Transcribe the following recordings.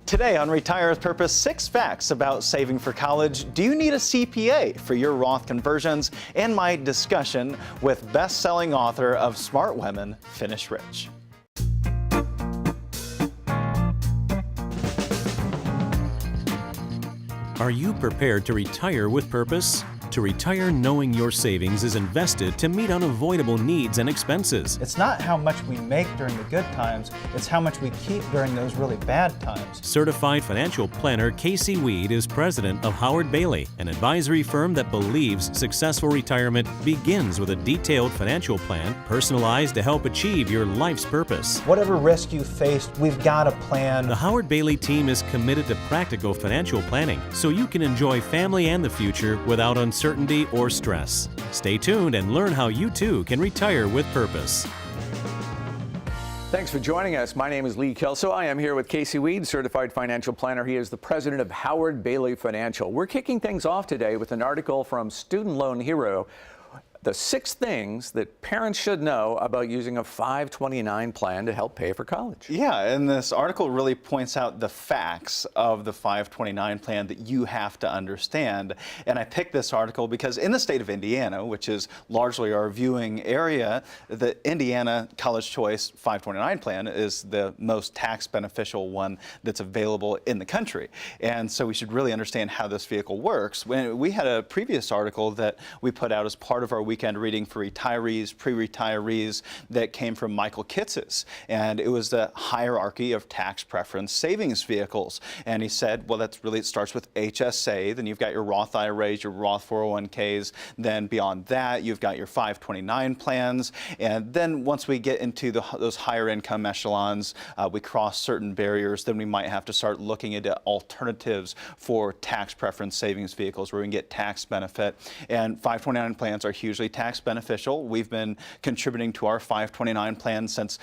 Today on Retire with Purpose, 6 facts about saving for college. Do you need a CPA for your Roth conversions? And my discussion with best-selling author of Smart Women, Finish Rich. Are you prepared to retire with purpose? To retire knowing your savings is invested to meet unavoidable needs and expenses. It's not how much we make during the good times, it's how much we keep during those really bad times. Certified financial planner Casey Weed is president of Howard Bailey, an advisory firm that believes successful retirement begins with a detailed financial plan personalized to help achieve your life's purpose. Whatever risk you faced, we've got a plan. The Howard Bailey team is committed to practical financial planning so you can enjoy family and the future without uncertainty or stress. Stay tuned and learn how you too can retire with purpose. Thanks for joining us. My name is Lee Kelso. I am here with Casey Weed, certified financial planner. He is the president of Howard Bailey Financial. We're kicking things off today with an article from Student Loan Hero, the 6 things that parents should know about using a 529 plan to help pay for college. Yeah, and this article really points out the facts of the 529 plan that you have to understand. And I picked this article because in the state of Indiana, which is largely our viewing area, the Indiana College Choice 529 plan is the most tax beneficial one that's available in the country. And so we should really understand how this vehicle works. When we had a previous article that we put out as part of our weekend reading for retirees, pre-retirees, that came from Michael Kitz's, and it was the hierarchy of tax preference savings vehicles. And he said, well, that's really, it starts with HSA, then you've got your Roth IRAs, your Roth 401ks, then beyond that you've got your 529 plans, and then once we get into those higher income echelons, we cross certain barriers, then we might have to start looking into alternatives for tax preference savings vehicles where we can get tax benefit. And 529 plans are hugely tax beneficial. We've been contributing to our 529 plan since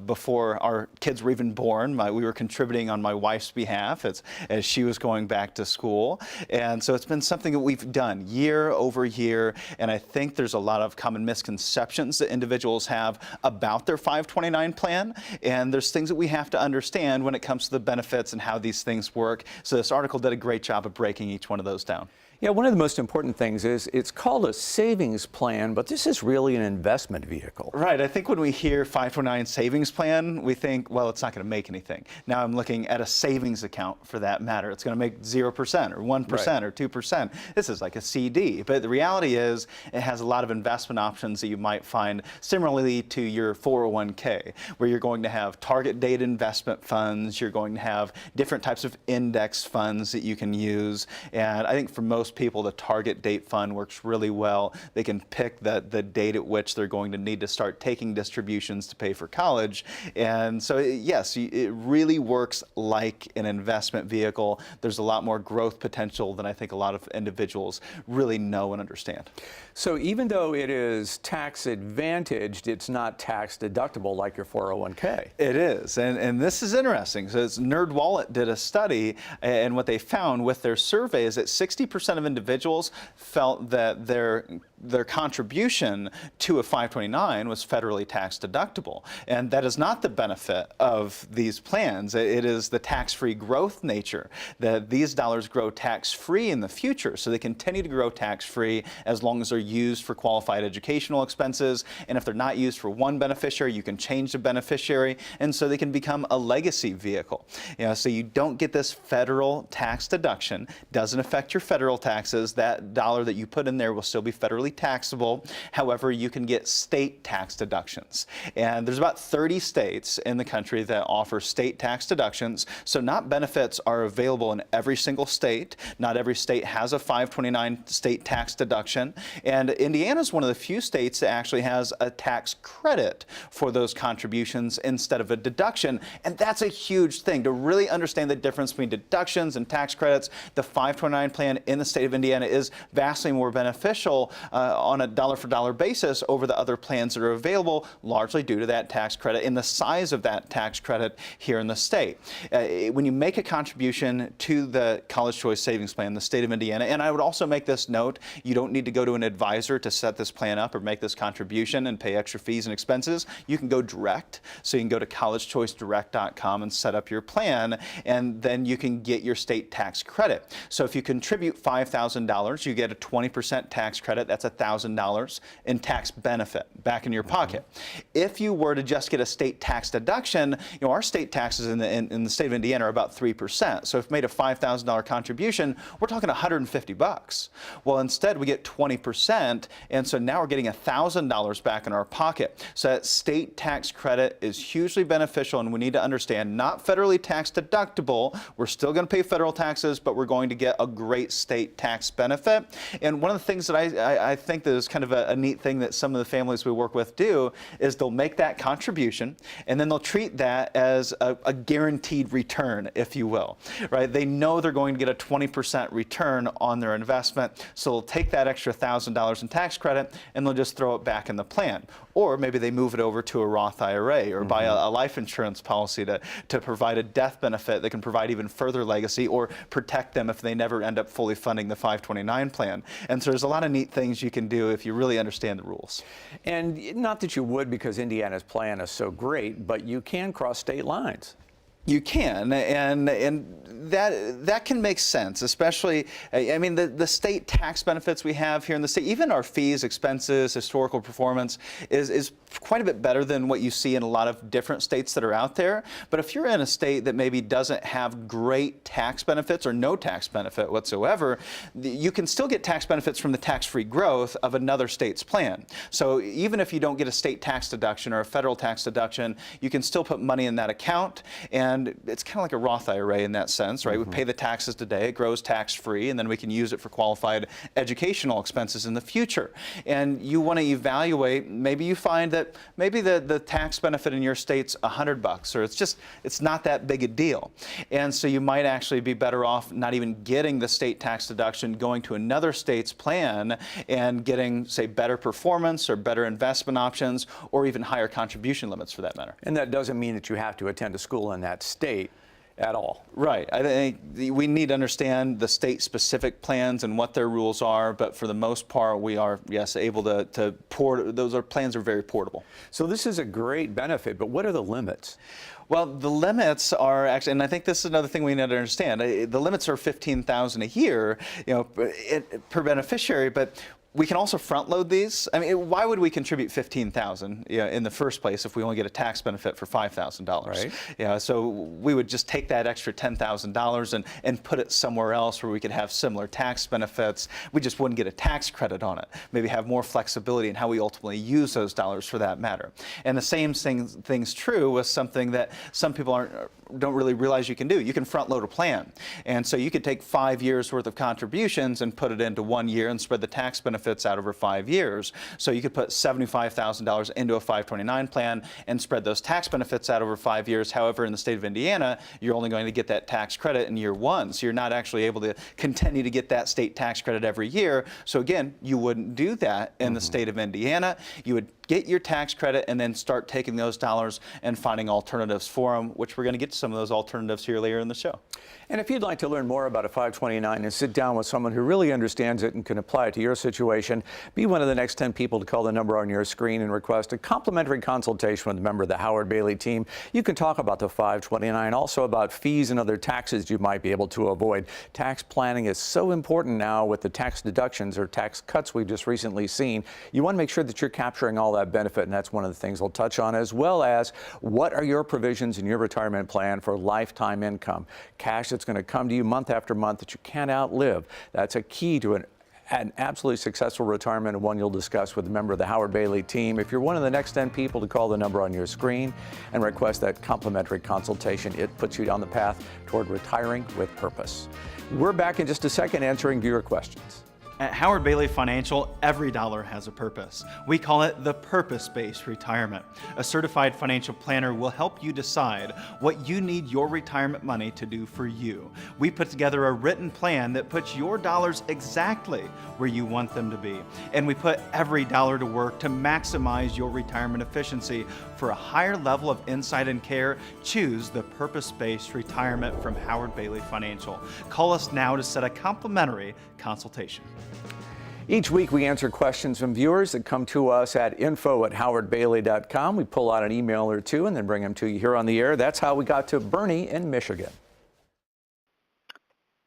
before our kids were even born. We were contributing on my wife's behalf as she was going back to school. And so it's been something that we've done year over year. And I think there's a lot of common misconceptions that individuals have about their 529 plan. And there's things that we have to understand when it comes to the benefits and how these things work. So this article did a great job of breaking each one of those down. Yeah, one of the most important things is it's called a savings plan, but this is really an investment vehicle. Right. I think when we hear 529 savings plan, we think, well, it's not going to make anything. Now I'm looking at a savings account for that matter. It's going to make 0% or 1% Right. or 2%. This is like a CD. But the reality is it has a lot of investment options that you might find similarly to your 401k, where you're going to have target date investment funds. You're going to have different types of index funds that you can use. And I think for most people, the target date fund works really well. They can pick the date at which they're going to need to start taking distributions to pay for college. And so, yes, it really works like an investment vehicle. There's a lot more growth potential than I think a lot of individuals really know and understand. So even though it is tax advantaged, it's not tax deductible like your 401k. It is, and this is interesting. So NerdWallet did a study, and what they found with their survey is that 60% of individuals felt that their contribution to a 529 was federally tax deductible. And that is not the benefit of these plans. It is the tax-free growth nature, that these dollars grow tax-free in the future. So they continue to grow tax-free as long as they're used for qualified educational expenses. And if they're not used for one beneficiary, you can change the beneficiary. And so they can become a legacy vehicle. So you don't get this federal tax deduction, doesn't affect your federal taxes. That dollar that you put in there will still be federally taxable. However, you can get state tax deductions. And there's about 30 states in the country that offer state tax deductions. So not benefits are available in every single state. Not every state has a 529 state tax deduction. And Indiana is one of the few states that actually has a tax credit for those contributions instead of a deduction. And that's a huge thing. To really understand the difference between deductions and tax credits, the 529 plan in the state state of Indiana is vastly more beneficial on a dollar-for-dollar basis over the other plans that are available, largely due to that tax credit and the size of that tax credit here in the state. When you make a contribution to the College Choice Savings Plan in the state of Indiana, and I would also make this note, you don't need to go to an advisor to set this plan up or make this contribution and pay extra fees and expenses. You can go direct. So you can go to collegechoicedirect.com and set up your plan, and then you can get your state tax credit. So if you contribute $5,000, you get a 20% tax credit. That's $1,000 in tax benefit back in your pocket. If you were to just get a state tax deduction, our state taxes in the state of Indiana are about 3%. So if you made a $5,000 contribution, we're talking $150. Well, instead we get 20%, and so now we're getting $1,000 back in our pocket. So that state tax credit is hugely beneficial, and we need to understand, not federally tax deductible. We're still going to pay federal taxes, but we're going to get a great state tax benefit. And one of the things that I think that is kind of a neat thing that some of the families we work with do is they'll make that contribution, and then they'll treat that as a guaranteed return, if you will, right? They know they're going to get a 20% return on their investment, so they'll take that extra $1,000 in tax credit and they'll just throw it back in the plan. Or maybe they move it over to a Roth IRA or buy a life insurance policy to provide a death benefit that can provide even further legacy or protect them if they never end up fully funding the 529 plan. And so there's a lot of neat things you can do if you really understand the rules. And not that you would, because Indiana's plan is so great, but you can cross state lines. You can, and that can make sense, especially, I mean, the state tax benefits we have here in the state, even our fees, expenses, historical performance is quite a bit better than what you see in a lot of different states that are out there. But if you're in a state that maybe doesn't have great tax benefits or no tax benefit whatsoever, you can still get tax benefits from the tax-free growth of another state's plan. So even if you don't get a state tax deduction or a federal tax deduction, you can still put money in that account, and it's kind of like a Roth IRA in that sense, right? We pay the taxes today, it grows tax-free, and then we can use it for qualified educational expenses in the future. And you want to evaluate, maybe you find that maybe the tax benefit in your state's $100, or it's not that big a deal. And so you might actually be better off not even getting the state tax deduction, going to another state's plan and getting, say, better performance or better investment options, or even higher contribution limits for that matter. And that doesn't mean that you have to attend a school in that state at all. Right. I think we need to understand the state-specific plans and what their rules are, but for the most part, we are, yes, able to port. Plans are very portable. So this is a great benefit, but what are the limits? Well, the limits are actually, and I think this is another thing we need to understand. The limits are $15,000 a year, per beneficiary, but we can also front load these. I mean, why would we contribute $15,000 in the first place if we only get a tax benefit for $5,000? Right. So we would just take that extra $10,000 and put it somewhere else where we could have similar tax benefits. We just wouldn't get a tax credit on it. Maybe have more flexibility in how we ultimately use those dollars for that matter. And the same thing's true with something that some people don't really realize you can do. You can front load a plan. And so you could take 5 years worth of contributions and put it into 1 year and spread the tax benefits out over 5 years. So you could put $75,000 into a 529 plan and spread those tax benefits out over 5 years. However, in the state of Indiana, you're only going to get that tax credit in year one. So you're not actually able to continue to get that state tax credit every year. So again, you wouldn't do that in the state of Indiana. You would get your tax credit and then start taking those dollars and finding alternatives for them, which we're going to get to some of those alternatives here later in the show. And if you'd like to learn more about a 529 and sit down with someone who really understands it and can apply it to your situation, be one of the next 10 people to call the number on your screen and request a complimentary consultation with a member of the Howard Bailey team. You can talk about the 529, also about fees and other taxes you might be able to avoid. Tax planning is so important now with the tax deductions or tax cuts we've just recently seen. You want to make sure that you're capturing all that benefit, and that's one of the things we'll touch on, as well as what are your provisions in your retirement plan for lifetime income, cash that's going to come to you month after month that you can't outlive. That's a key to an absolutely successful retirement, and one you'll discuss with a member of the Howard Bailey team. If you're one of the next 10 people to call the number on your screen and request that complimentary consultation, it puts you on the path toward retiring with purpose. We're back in just a second answering your questions. At Howard Bailey Financial, every dollar has a purpose. We call it the purpose-based retirement. A certified financial planner will help you decide what you need your retirement money to do for you. We put together a written plan that puts your dollars exactly where you want them to be. And we put every dollar to work to maximize your retirement efficiency. For a higher level of insight and care, choose the purpose-based retirement from Howard Bailey Financial. Call us now to set a complimentary consultation. Each week we answer questions from viewers that come to us at info@howardbailey.com. We pull out an email or two and then bring them to you here on the air. That's how we got to Bernie in Michigan.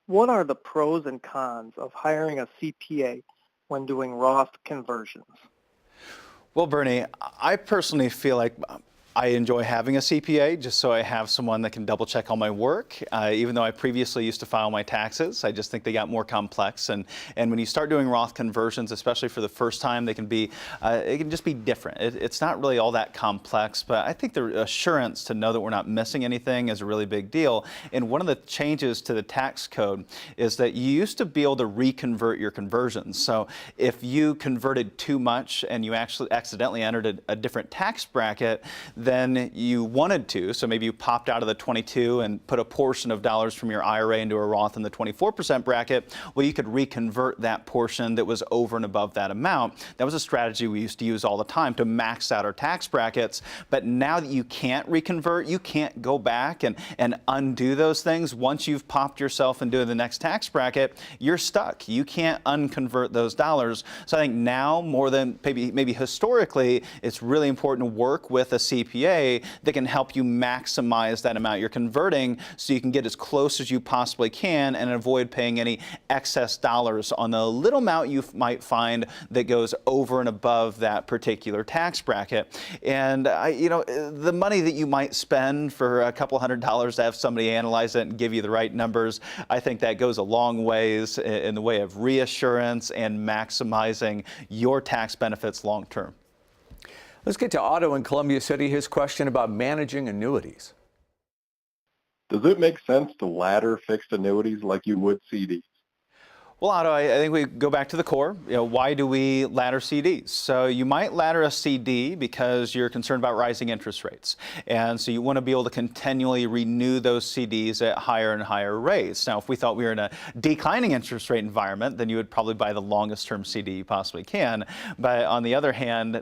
What are the pros and cons of hiring a CPA when doing Roth conversions? Well, Bernie, I personally feel like I enjoy having a CPA just so I have someone that can double check all my work. Even though I previously used to file my taxes, I just think they got more complex. And when you start doing Roth conversions, especially for the first time, they can be, it can just be different. It's not really all that complex, but I think the assurance to know that we're not missing anything is a really big deal. And one of the changes to the tax code is that you used to be able to reconvert your conversions. So if you converted too much and you actually accidentally entered a different tax bracket, then you wanted to, so maybe you popped out of the 22 and put a portion of dollars from your IRA into a Roth in the 24% bracket, well, you could reconvert that portion that was over and above that amount. That was a strategy we used to use all the time to max out our tax brackets. But now that you can't reconvert, you can't go back and undo those things. Once you've popped yourself into the next tax bracket, you're stuck. You can't unconvert those dollars. So I think now more than maybe historically, it's really important to work with a CPA that can help you maximize that amount you're converting so you can get as close as you possibly can and avoid paying any excess dollars on the little amount you might find that goes over and above that particular tax bracket. And the money that you might spend for a couple $100 to have somebody analyze it and give you the right numbers, I think that goes a long ways in the way of reassurance and maximizing your tax benefits long term. Let's get to Otto in Columbia City. His question about managing annuities. Does it make sense to ladder fixed annuities like you would CDs? Well, Otto, I think we go back to the core. Why do we ladder CDs? So you might ladder a CD because you're concerned about rising interest rates. And so you want to be able to continually renew those CDs at higher and higher rates. Now, if we thought we were in a declining interest rate environment, then you would probably buy the longest term CD you possibly can. But on the other hand,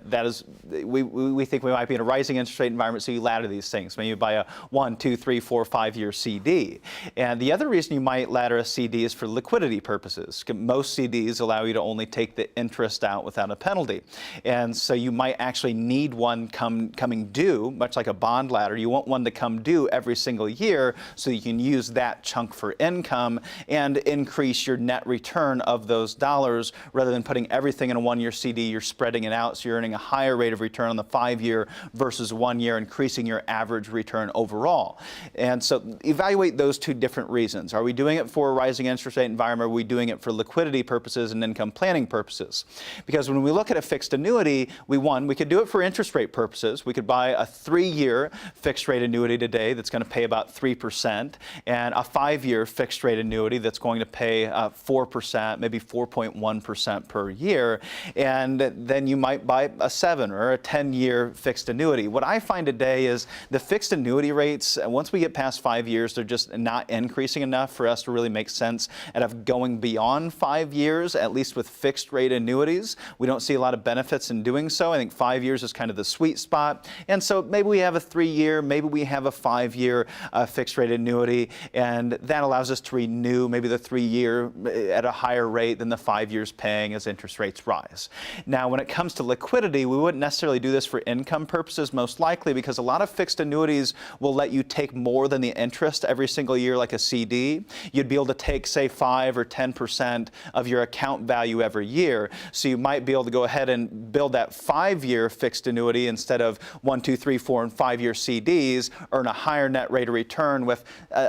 we think we might be in a rising interest rate environment, so you ladder these things. Maybe you buy a 1, 2, 3, 4, 5-year CD. And the other reason you might ladder a CD is for liquidity purposes. Most CDs allow you to only take the interest out without a penalty. And so you might actually need one coming due, much like a bond ladder. You want one to come due every single year so you can use that chunk for income and increase your net return of those dollars rather than putting everything in a 1-year CD. You're spreading it out, so you're earning a higher rate of return on the 5-year versus 1 year, increasing your average return overall. And so evaluate those two different reasons. Are we doing it for a rising interest rate environment? Are we doing it for liquidity purposes and income planning purposes? Because when we look at a fixed annuity, we could do it for interest rate purposes. We could buy a 3-year fixed rate annuity today that's going to pay about 3%, and a 5-year fixed rate annuity that's going to pay 4%, maybe 4.1% per year. And then you might buy a 7 or a 10-year fixed annuity. What I find today is the fixed annuity rates, once we get past 5 years, they're just not increasing enough for us to really make sense out of going beyond 5 years, at least with fixed rate annuities. We don't see a lot of benefits in doing so. I think 5 years is kind of the sweet spot. And so maybe we have a 3-year, maybe we have a 5-year fixed rate annuity, and that allows us to renew maybe the 3-year at a higher rate than the 5 years paying as interest rates rise. Now, when it comes to liquidity, we wouldn't necessarily do this for income purposes, most likely, because a lot of fixed annuities will let you take more than the interest every single year, like a CD. You'd be able to take, say, 5 or 10% of your account value every year. So you might be able to go ahead and build that 5-year fixed annuity instead of 1, 2, 3, 4, and 5-year CDs, earn a higher net rate of return with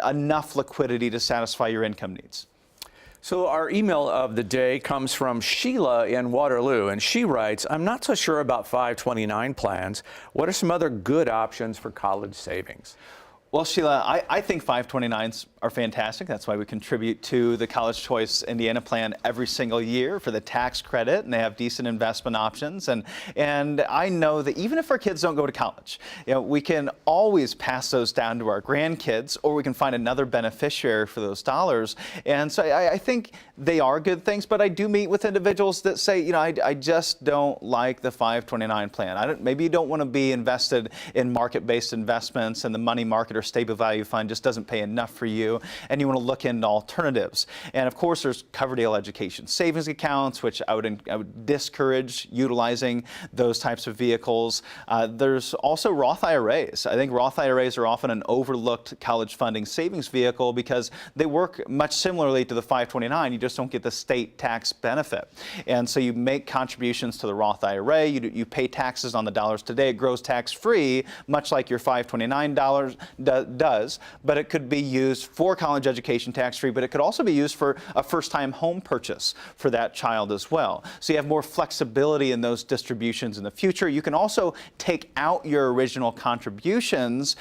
enough liquidity to satisfy your income needs. So our email of the day comes from Sheila in Waterloo, and she writes, I'm not so sure about 529 plans. What are some other good options for college savings? Well, Sheila, I think 529s are fantastic. That's why we contribute to the College Choice Indiana plan every single year for the tax credit, and they have decent investment options. And I know that even if our kids don't go to college, we can always pass those down to our grandkids, or we can find another beneficiary for those dollars. And so I think they are good things, but I do meet with individuals that say, I just don't like the 529 plan. Maybe you don't want to be invested in market-based investments, and the money market or stable value fund just doesn't pay enough for you, and you want to look into alternatives. And of course, there's Coverdale Education Savings Accounts, which I would discourage utilizing those types of vehicles. There's also Roth IRAs. I think Roth IRAs are often an overlooked college funding savings vehicle because they work much similarly to the 529. You just don't get the state tax benefit. And so you make contributions to the Roth IRA, you pay taxes on the dollars today, it grows tax-free, much like your 529 does, but it could be used for college education tax-free, but it could also be used for a first-time home purchase for that child as well. So you have more flexibility in those distributions in the future. You can also take out your original contributions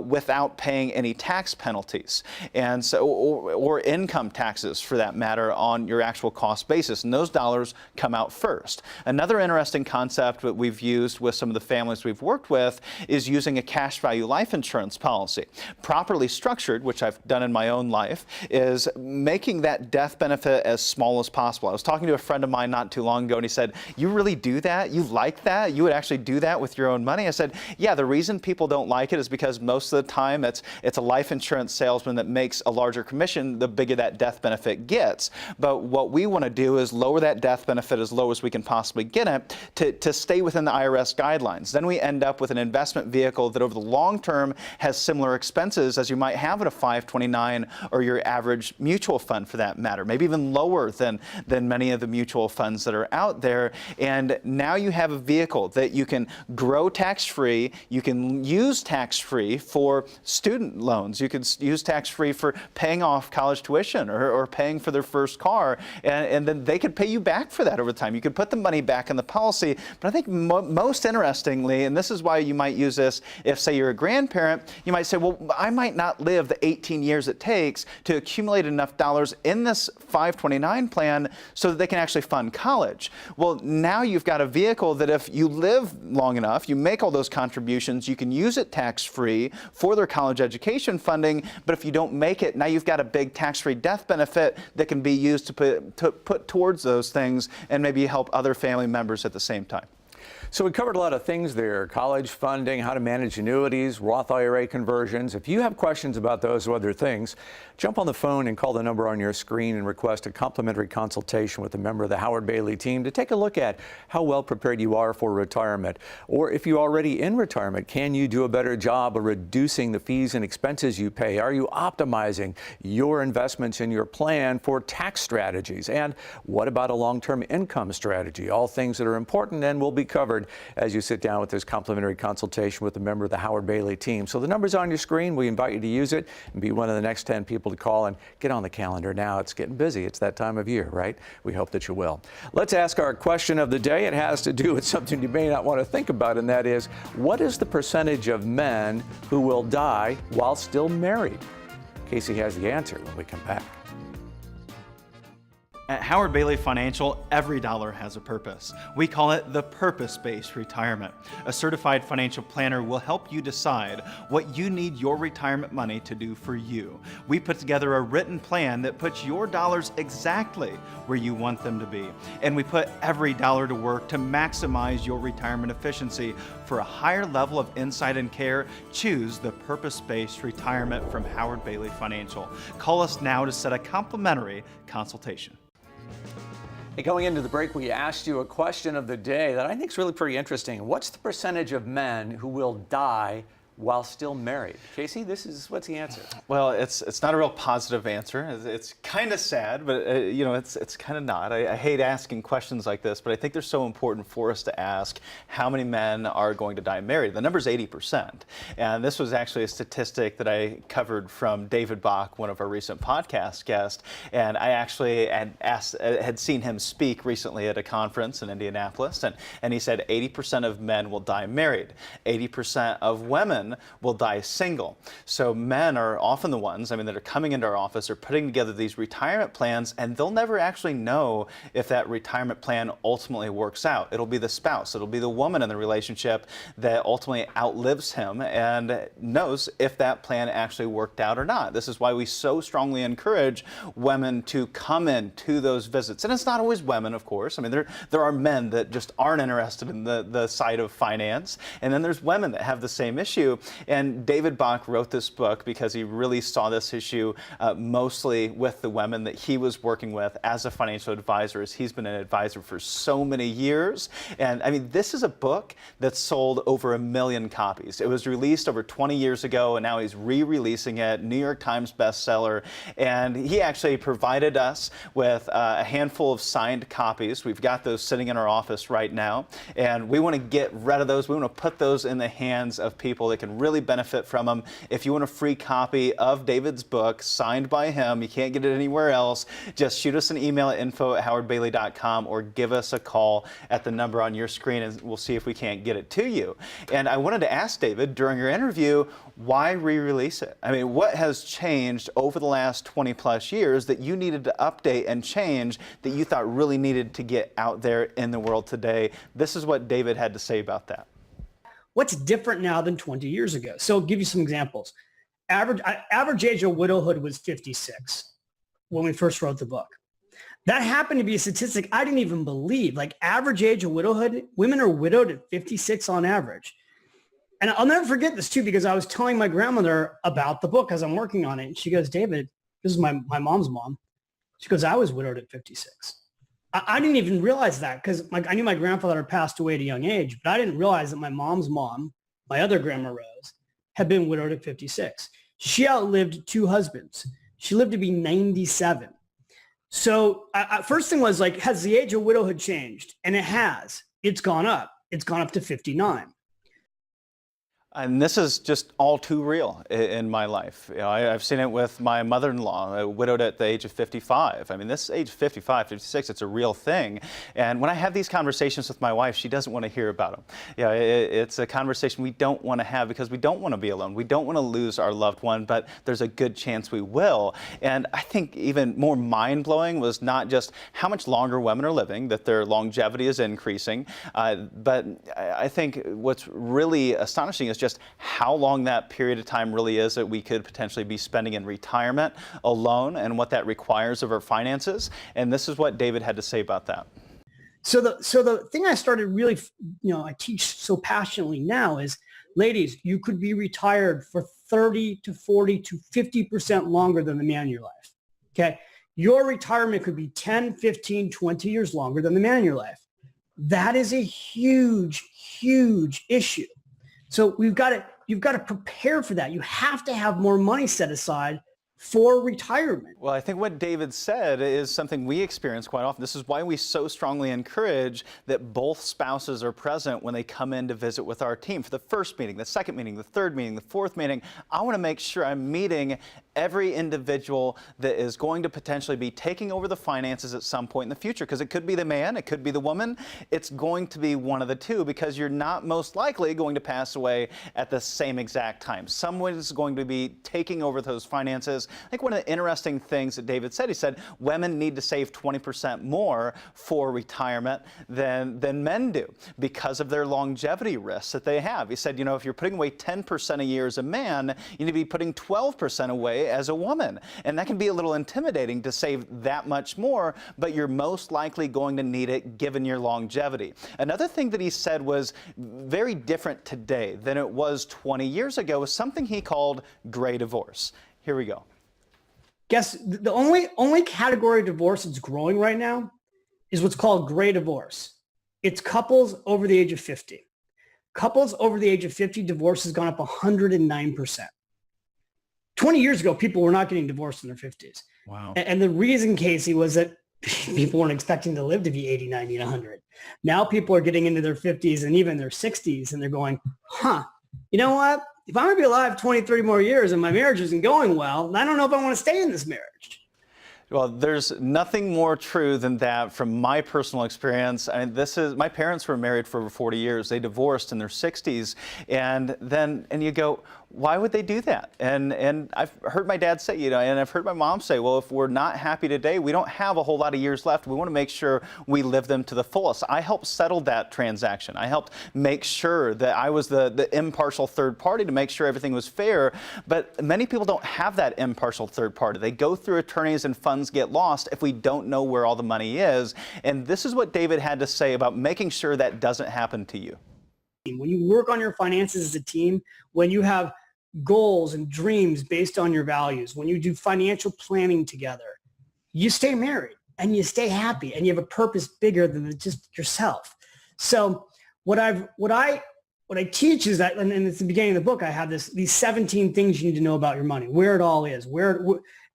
without paying any tax penalties, and so or income taxes for that matter on your actual cost basis, and those dollars come out first. Another interesting concept that we've used with some of the families we've worked with is using a cash value life insurance policy. Properly structured, which I've done in my own life, is making that death benefit as small as possible. I was talking to a friend of mine not too long ago, and he said, "You really do that? You like that? You would actually do that with your own money?" I said, "Yeah, the reason people don't like it is because most of the time it's a life insurance salesman that makes a larger commission the bigger that death benefit gets. But what we want to do is lower that death benefit as low as we can possibly get it to stay within the IRS guidelines. Then we end up with an investment vehicle that over the long term has similar expenses as you might have in a 529 or your average mutual fund for that matter, maybe even lower than many of the mutual funds that are out there. And now you have a vehicle that you can grow tax-free, you can use tax-free for student loans, you can use tax-free for paying off college tuition or paying for their first car, and then they could pay you back for that over time. You could put the money back in the policy. But I think most interestingly, and this is why you might use this if, say, you're a grandparent, you might say, well, I might not live the 18 years it takes to accumulate enough dollars in this 529 plan so that they can actually fund college. Well, now you've got a vehicle that if you live long enough, you make all those contributions, you can use it tax-free for their college education funding, but if you don't make it, now you've got a big tax-free death benefit that can be used to put towards those things and maybe help other family members at the same time. So we covered a lot of things there: college funding, how to manage annuities, Roth IRA conversions. If you have questions about those or other things, jump on the phone and call the number on your screen and request a complimentary consultation with a member of the Howard Bailey team to take a look at how well prepared you are for retirement. Or if you're already in retirement, can you do a better job of reducing the fees and expenses you pay? Are you optimizing your investments in your plan for tax strategies? And what about a long-term income strategy? All things that are important and will be covered as you sit down with this complimentary consultation with a member of the Howard Bailey team. So the number's on your screen. We invite you to use it and be one of the next 10 people to call, and get on the calendar now. It's getting busy. It's that time of year, right? We hope that you will. Let's ask our question of the day. It has to do with something you may not want to think about, and that is, what is the percentage of men who will die while still married? Casey has the answer when we come back. At Howard Bailey Financial, every dollar has a purpose. We call it the purpose-based retirement. A certified financial planner will help you decide what you need your retirement money to do for you. We put together a written plan that puts your dollars exactly where you want them to be. And we put every dollar to work to maximize your retirement efficiency. For a higher level of insight and care, choose the purpose-based retirement from Howard Bailey Financial. Call us now to set a complimentary consultation. Hey, going into the break, we asked you a question of the day that I think is really pretty interesting. What's the percentage of men who will die while still married? Casey, what's the answer? Well, it's not a real positive answer. It's kind of sad, but it's kind of not. I hate asking questions like this, but I think they're so important for us to ask how many men are going to die married. The number is 80%, and this was actually a statistic that I covered from David Bach, one of our recent podcast guests, and I actually had seen him speak recently at a conference in Indianapolis, and he said 80% of men will die married. 80% of women men will die single. So men are often the ones, that are coming into our office, are putting together these retirement plans, and they'll never actually know if that retirement plan ultimately works out. It'll be the spouse, it'll be the woman in the relationship that ultimately outlives him and knows if that plan actually worked out or not. This is why we so strongly encourage women to come in to those visits. And it's not always women, of course. There are men that just aren't interested in the side of finance. And then there's women that have the same issue. And David Bach wrote this book because he really saw this issue mostly with the women that he was working with as a financial advisor, as he's been an advisor for so many years. And this is a book that's sold over 1 million copies. It was released over 20 years ago, and now he's re-releasing it, New York Times bestseller. And he actually provided us with a handful of signed copies. We've got those sitting in our office right now, and we want to get rid of those. We want to put those in the hands of people that can really benefit from them. If you want a free copy of David's book signed by him, you can't get it anywhere else, just shoot us an email at info@howardbailey.com or give us a call at the number on your screen, and we'll see if we can't get it to you. And I wanted to ask David during your interview, why re-release it? What has changed over the last 20 plus years that you needed to update and change that you thought really needed to get out there in the world today? This is what David had to say about that. What's different now than 20 years ago? So I'll give you some examples. Average age of widowhood was 56 when we first wrote the book. That happened to be a statistic I didn't even believe. Like, average age of widowhood, women are widowed at 56 on average. And I'll never forget this too, because I was telling my grandmother about the book as I'm working on it. And she goes, David, this is my mom's mom. She goes, I was widowed at 56. I didn't even realize that, because I knew my grandfather had passed away at a young age, but I didn't realize that my mom's mom, my other grandma Rose, had been widowed at 56. She outlived 2 husbands. She lived to be 97. So first thing was, like, has the age of widowhood changed? And it has. It's gone up. It's gone up to 59. And this is just all too real in my life. I've seen it with my mother-in-law, widowed at the age of 55. This age 55, 56, it's a real thing. And when I have these conversations with my wife, she doesn't want to hear about them. It's a conversation we don't want to have because we don't want to be alone. We don't want to lose our loved one, but there's a good chance we will. And I think even more mind-blowing was not just how much longer women are living, that their longevity is increasing, but I think what's really astonishing is just how long that period of time really is that we could potentially be spending in retirement alone and what that requires of our finances. And this is what David had to say about that. So the thing I started really, I teach so passionately now is, ladies, you could be retired for 30 to 40 to 50% longer than the man in your life. Okay. Your retirement could be 10, 15, 20 years longer than the man in your life. That is a huge, huge issue. So you've got to prepare for that. You have to have more money set aside for retirement. Well, I think what David said is something we experience quite often. This is why we so strongly encourage that both spouses are present when they come in to visit with our team. For the first meeting, the second meeting, the third meeting, the fourth meeting, I want to make sure I'm meeting every individual that is going to potentially be taking over the finances at some point in the future, because it could be the man, it could be the woman, it's going to be one of the two, because you're not most likely going to pass away at the same exact time. Someone is going to be taking over those finances. I think one of the interesting things that David said, he said women need to save 20% more for retirement than men do because of their longevity risks that they have. He said, if you're putting away 10% a year as a man, you need to be putting 12% away as a woman. And that can be a little intimidating to save that much more, but you're most likely going to need it given your longevity. Another thing that he said was very different today than it was 20 years ago was something he called gray divorce. Here we go. Guess the only category of divorce that's growing right now is what's called gray divorce. It's couples over the age of 50. Couples over the age of 50, divorce has gone up 109%. 20 years ago, people were not getting divorced in their 50s. Wow. And the reason, Casey, was that people weren't expecting to live to be 80, 90, and 100. Now people are getting into their 50s and even their 60s, and they're going, you know what? If I'm going to be alive 20, 30 more years and my marriage isn't going well, I don't know if I want to stay in this marriage. Well, there's nothing more true than that from my personal experience. I mean, my parents were married for over 40 years. They divorced in their 60s, and you go, why would they do that? And I've heard my dad say, and I've heard my mom say, well, if we're not happy today, we don't have a whole lot of years left. We want to make sure we live them to the fullest. I helped settle that transaction. I helped make sure that I was the impartial third party to make sure everything was fair. But many people don't have that impartial third party. They go through attorneys and funds get lost if we don't know where all the money is. And this is what David had to say about making sure that doesn't happen to you. When you work on your finances as a team, when you have goals and dreams based on your values, when you do financial planning together, you stay married and you stay happy and you have a purpose bigger than just yourself. So what I teach is that, and it's the beginning of the book, I have these 17 things you need to know about your money, where it all is,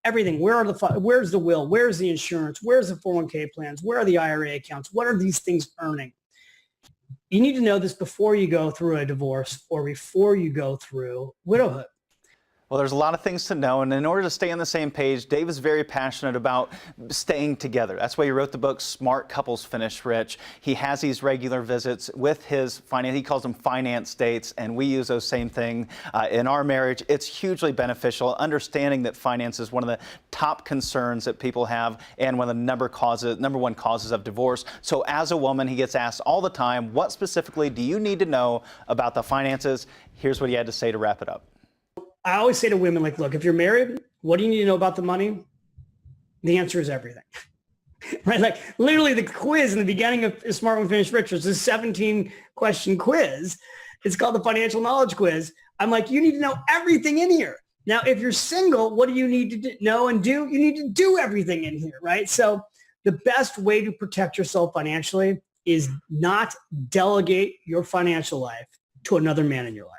everything, where's the will, where's the insurance, where's the 401k plans, where are the IRA accounts, what are these things earning? You need to know this before you go through a divorce or before you go through widowhood. Well, there's a lot of things to know, and in order to stay on the same page, Dave is very passionate about staying together. That's why he wrote the book, Smart Couples Finish Rich. He has these regular visits with his finance, he calls them finance dates, and we use those same thing in our marriage. It's hugely beneficial, understanding that finance is one of the top concerns that people have and one of the number one causes of divorce. So as a woman, he gets asked all the time, what specifically do you need to know about the finances? Here's what he had to say to wrap it up. I always say to women, like, look, if you're married, what do you need to know about the money? The answer is everything, right? Like literally the quiz in the beginning of Smart Women Finish Rich is a 17-question quiz. It's called the Financial Knowledge Quiz. I'm like, you need to know everything in here. Now, if you're single, what do you need to know and do? You need to do everything in here, right? So the best way to protect yourself financially is not delegate your financial life to another man in your life.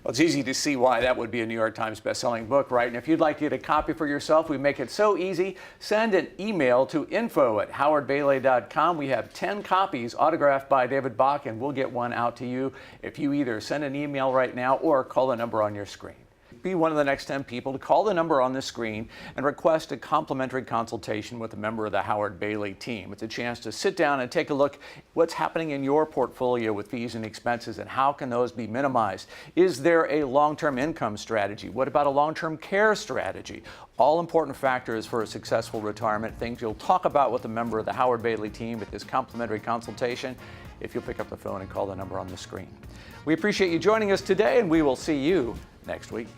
Well, it's easy to see why that would be a New York Times bestselling book, right? And if you'd like to get a copy for yourself, we make it so easy. Send an email to info@howardbailey.com. We have 10 copies autographed by David Bach, and we'll get one out to you if you either send an email right now or call the number on your screen. Be one of the next 10 people to call the number on the screen and request a complimentary consultation with a member of the Howard Bailey team. It's a chance to sit down and take a look at what's happening in your portfolio with fees and expenses and how can those be minimized. Is there a long-term income strategy? What about a long-term care strategy? All important factors for a successful retirement, things you'll talk about with a member of the Howard Bailey team with this complimentary consultation if you'll pick up the phone and call the number on the screen. We appreciate you joining us today, and we will see you next week.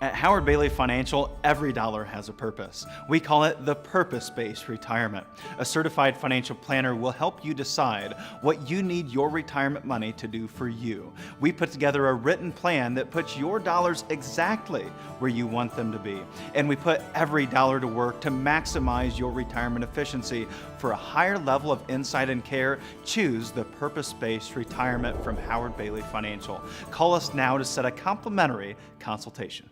At Howard Bailey Financial, every dollar has a purpose. We call it the purpose-based retirement. A certified financial planner will help you decide what you need your retirement money to do for you. We put together a written plan that puts your dollars exactly where you want them to be. And we put every dollar to work to maximize your retirement efficiency. For a higher level of insight and care, choose the purpose-based retirement from Howard Bailey Financial. Call us now to set a complimentary consultation.